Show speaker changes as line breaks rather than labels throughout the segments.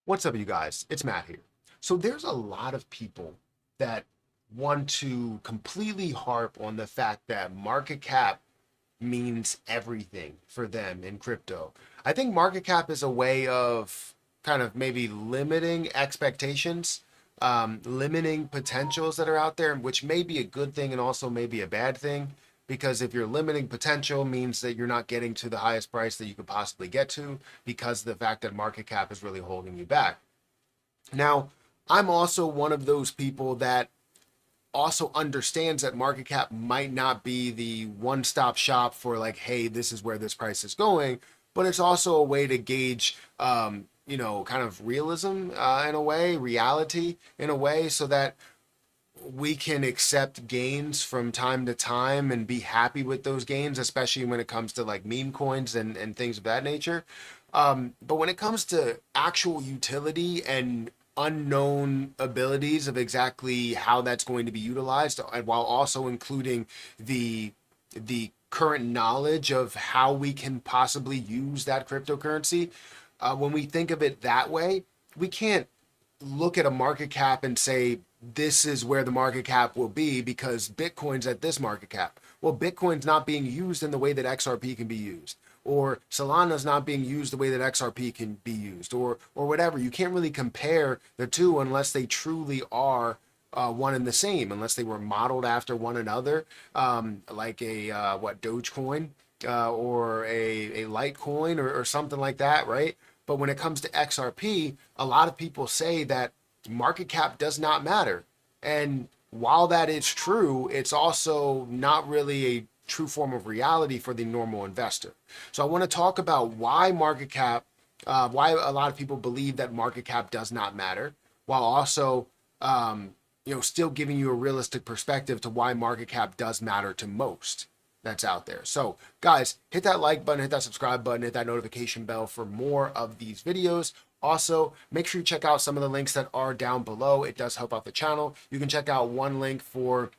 What's up, you guys? It's Matt here. So there's a lot of people that want to completely harp on the fact that market cap means everything for them in crypto. I think market cap is a way of kind of maybe limiting expectations, limiting potentials that are out there, which may be a good thing and also may be a bad thing. Because if you're limiting potential means that you're not getting to the highest price that you could possibly get to because of the fact that market cap is really holding you back. Now, I'm also one of those people that also understands that market cap might not be the one-stop shop for like, hey, this is where this price is going, but it's also a way to gauge, kind of realism in a way, reality in a way, so that we can accept gains from time to time and be happy with those gains, especially when it comes to like meme coins and things of that nature. But when it comes to actual utility and unknown abilities of exactly how that's going to be utilized, and while also including the current knowledge of how we can possibly use that cryptocurrency, when we think of it that way, we can't look at a market cap and say this is where the market cap will be because Bitcoin's at this market cap. Well, Bitcoin's not being used in the way that XRP can be used, or Solana's not being used the way that XRP can be used, or whatever. You can't really compare the two unless they truly are one and the same, unless they were modeled after one another, like a Dogecoin or a Litecoin or something like that, right? But when it comes to XRP, a lot of people say that market cap does not matter. And while that is true, it's also not really a true form of reality for the normal investor. So I want to talk about why market cap, why a lot of people believe that market cap does not matter, while also, still giving you a realistic perspective to why market cap does matter to most that's out there. So guys, hit that like button, hit that subscribe button, hit that notification bell for more of these videos. Also, make sure you check out some of the links that are down below. It does help out the channel. You can check out one link for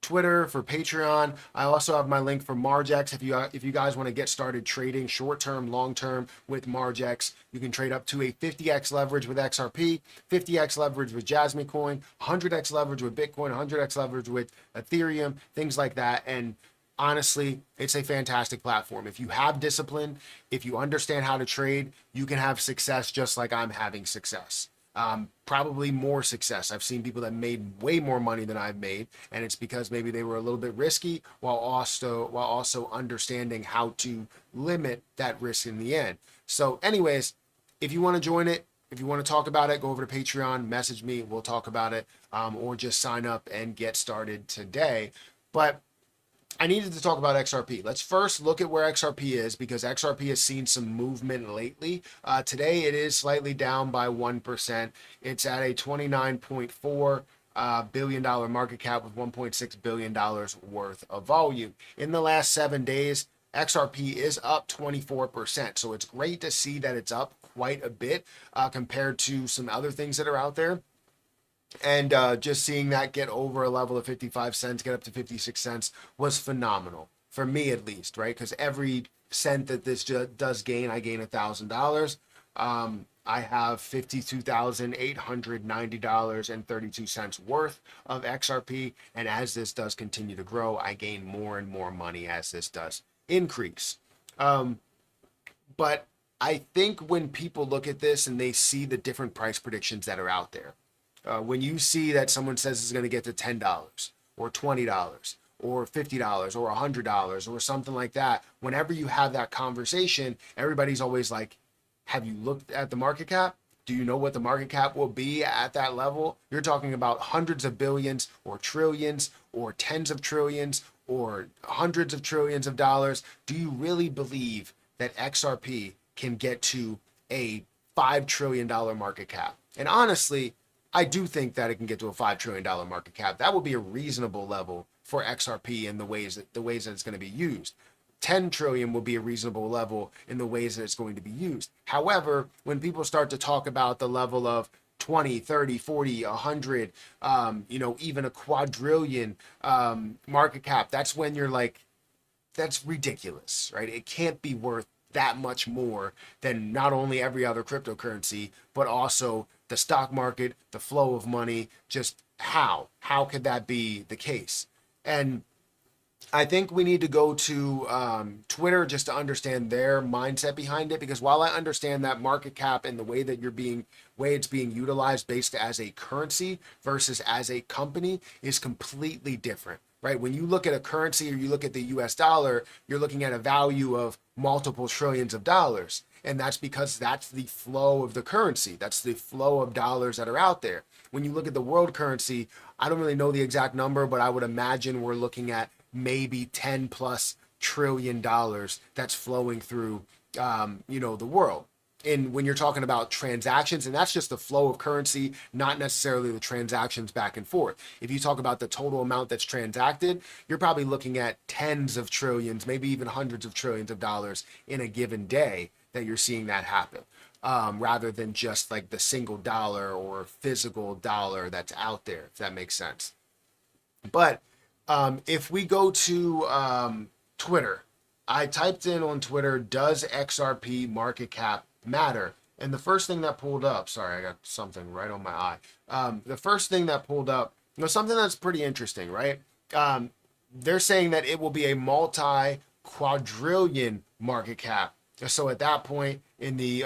Twitter, for Patreon. I also have my link for Margex. If you guys want to get started trading short term, long term with Margex, you can trade up to a 50x leverage with XRP, 50x leverage with Jasmine Coin, 100x leverage with Bitcoin, 100x leverage with Ethereum, things like that. And honestly, it's a fantastic platform. If you have discipline, if you understand how to trade, you can have success just like I'm having success. Probably more success. I've seen people that made way more money than I've made, and it's because maybe they were a little bit risky while also understanding how to limit that risk in the end. So, anyways, if you want to join it, if you want to talk about it, go over to Patreon, message me, we'll talk about it, or just sign up and get started today. But I needed to talk about XRP. Let's first look at where XRP is because XRP has seen some movement lately. Today it is slightly down by 1%. It's at a $29.4 billion market cap with $1.6 billion worth of volume. In the last 7 days, XRP is up 24%. So it's great to see that it's up quite a bit compared to some other things that are out there. And just seeing that get over a level of 55 cents, get up to 56 cents was phenomenal for me at least, right? Because every cent that this does gain, I gain $1,000. I have $52,890.32 worth of XRP. And as this does continue to grow, I gain more and more money as this does increase. But I think when people look at this and they see the different price predictions that are out there, when you see that someone says it's going to get to $10 or $20 or $50 or $100 or something like that, whenever you have that conversation, everybody's always like, have you looked at the market cap? Do you know what the market cap will be at that level? You're talking about hundreds of billions or trillions or tens of trillions or hundreds of trillions of dollars. Do you really believe that XRP can get to a $5 trillion market cap? And honestly, I do think that it can get to a $5 trillion market cap. That would be a reasonable level for XRP in the ways that it's going to be used. 10 trillion will be a reasonable level in the ways that it's going to be used. However, when people start to talk about the level of 20, 30, 40, 100, even a quadrillion market cap, that's when you're like, that's ridiculous, right? It can't be worth that much more than not only every other cryptocurrency, but also the stock market, the flow of money. Just how could that be the case? And I think we need to go to Twitter just to understand their mindset behind it. Because while I understand that market cap and the way that way it's being utilized based as a currency versus as a company is completely different, right? When you look at a currency or you look at the US dollar, you're looking at a value of multiple trillions of dollars. And that's because that's the flow of the currency. That's the flow of dollars that are out there. When you look at the world currency, I don't really know the exact number, but I would imagine we're looking at maybe 10 plus trillion dollars that's flowing through, the world. And when you're talking about transactions, and that's just the flow of currency, not necessarily the transactions back and forth. If you talk about the total amount that's transacted, you're probably looking at tens of trillions, maybe even hundreds of trillions of dollars in a given day that you're seeing that happen, rather than just like the single dollar or physical dollar that's out there, if that makes sense. But if we go to Twitter, I typed in on Twitter, does XRP market cap matter? And the first thing that pulled up, sorry, I got something right on my eye. The first thing that pulled up, something that's pretty interesting, right? They're saying that it will be a multi-quadrillion market cap. So at that point, in the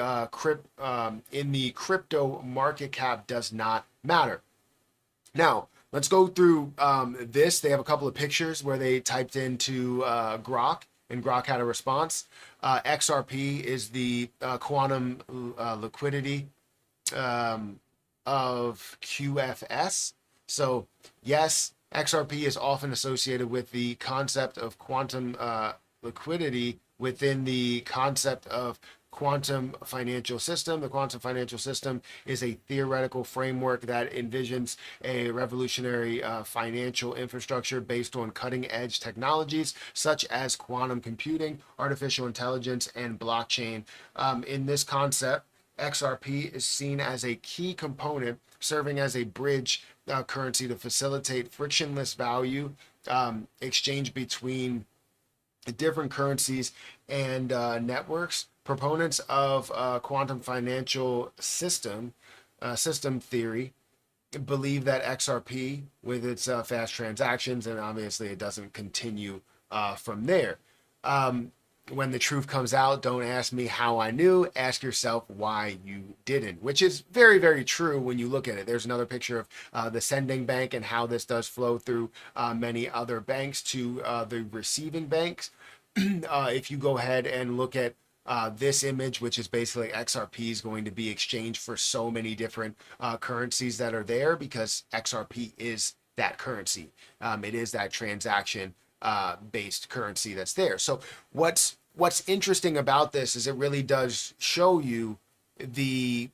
crypto market cap does not matter. Now, let's go through this. They have a couple of pictures where they typed into Grok, and Grok had a response. XRP is the quantum liquidity of QFS. So, yes, XRP is often associated with the concept of quantum liquidity within the concept of quantum financial system. The quantum financial system is a theoretical framework that envisions a revolutionary financial infrastructure based on cutting-edge technologies such as quantum computing, artificial intelligence, and blockchain. In this concept, XRP is seen as a key component serving as a bridge currency to facilitate frictionless value exchange between different currencies and networks. Proponents of quantum financial system theory believe that XRP, with its fast transactions, and obviously it doesn't continue from there. When the truth comes out, don't ask me how I knew, ask yourself why you didn't, which is very, very true when you look at it. There's another picture of the sending bank and how this does flow through many other banks to the receiving banks. If you go ahead and look at this image, which is basically XRP is going to be exchanged for so many different currencies that are there, because XRP is that currency. It is that transaction based currency that's there. So what's interesting about this is it really does show you the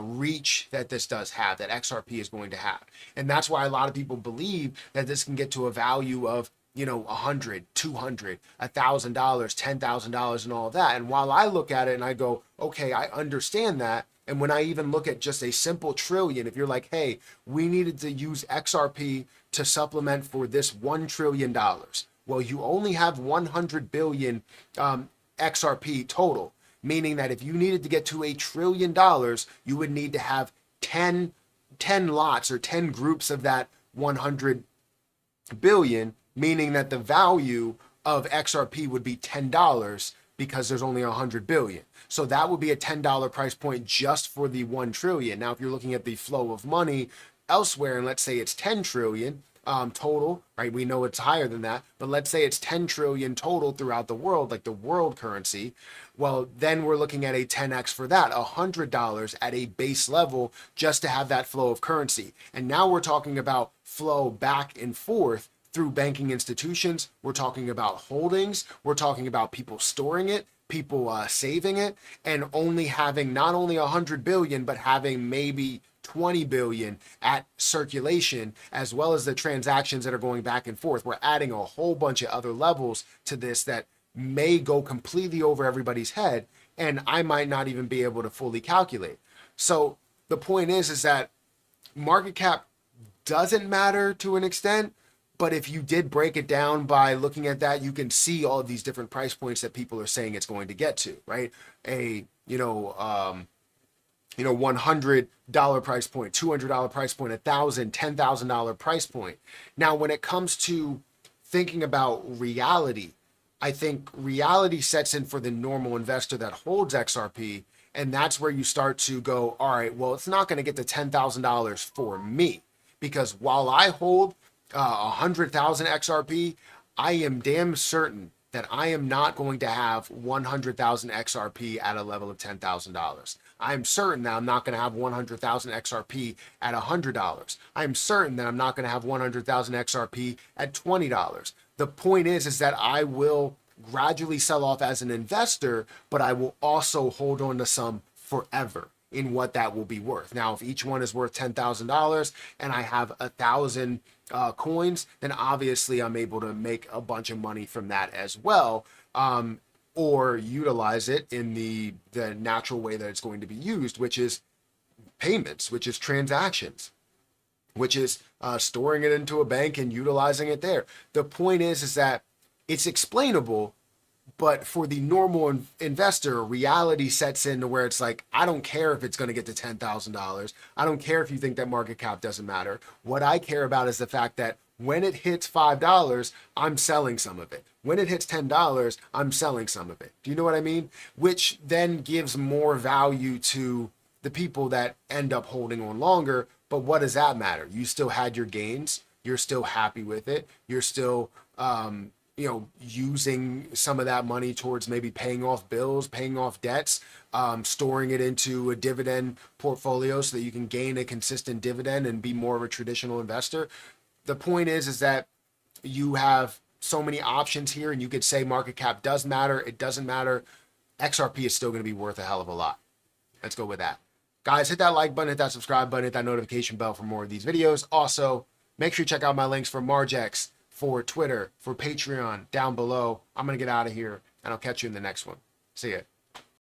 reach that this does have, that XRP is going to have. And that's why a lot of people believe that this can get to a value of $100, $200, $1,000, $10,000 and all of that. And while I look at it and I go, okay, I understand that. And when I even look at just a simple trillion, if you're like, hey, we needed to use XRP to supplement for this $1 trillion. Well, you only have 100 billion XRP total, meaning that if you needed to get to $1 trillion, you would need to have 10 lots or 10 groups of that 100 billion, meaning that the value of XRP would be $10 because there's only 100 billion. So that would be a $10 price point just for the 1 trillion. Now, if you're looking at the flow of money elsewhere, and let's say it's 10 trillion total, right? We know it's higher than that, but let's say it's 10 trillion total throughout the world, like the world currency. Well, then we're looking at a 10x for that, $100 at a base level just to have that flow of currency. And now we're talking about flow back and forth through banking institutions. We're talking about holdings. We're talking about people storing it, people saving it, and only having not only 100 billion, but having maybe 20 billion at circulation, as well as the transactions that are going back and forth. We're adding a whole bunch of other levels to this that may go completely over everybody's head, and I might not even be able to fully calculate. So the point is that market cap doesn't matter to an extent, But if you did break it down by looking at that, you can see all of these different price points that people are saying it's going to get to, right? A, $100 price point, $200 price point, $1,000, $10,000 price point. Now, when it comes to thinking about reality, I think reality sets in for the normal investor that holds XRP. And that's where you start to go, all right, well, it's not going to get to $10,000 for me, because while I hold 100,000 XRP, I am damn certain that I am not going to have 100,000 XRP at a level of $10,000. I am certain that I'm not going to have 100,000 XRP at $100. I am certain that I'm not going to have 100,000 XRP at $20. The point is that I will gradually sell off as an investor, but I will also hold on to some forever in what that will be worth. Now, if each one is worth $10,000 and I have 1,000 coins, then obviously I'm able to make a bunch of money from that as well, or utilize it in the natural way that it's going to be used, which is payments, which is transactions, which is storing it into a bank and utilizing it there. The point is that it's explainable, but for the normal investor, reality sets in to where it's like, I don't care if it's going to get to $10,000. I don't care if you think that market cap doesn't matter. What I care about is the fact that when it hits $5, I'm selling some of it. When it hits $10, I'm selling some of it. Do you know what I mean? Which then gives more value to the people that end up holding on longer. But what does that matter? You still had your gains. You're still happy with it. You're still, using some of that money towards maybe paying off bills, paying off debts, storing it into a dividend portfolio so that you can gain a consistent dividend and be more of a traditional investor. The point is that you have so many options here, and you could say market cap does matter. It doesn't matter. XRP is still going to be worth a hell of a lot. Let's go with that. Guys, hit that like button, hit that subscribe button, hit that notification bell for more of these videos. Also, make sure you check out my links for Margex, for Twitter, for Patreon down below. I'm going to get out of here, and I'll catch you in the next one. See ya.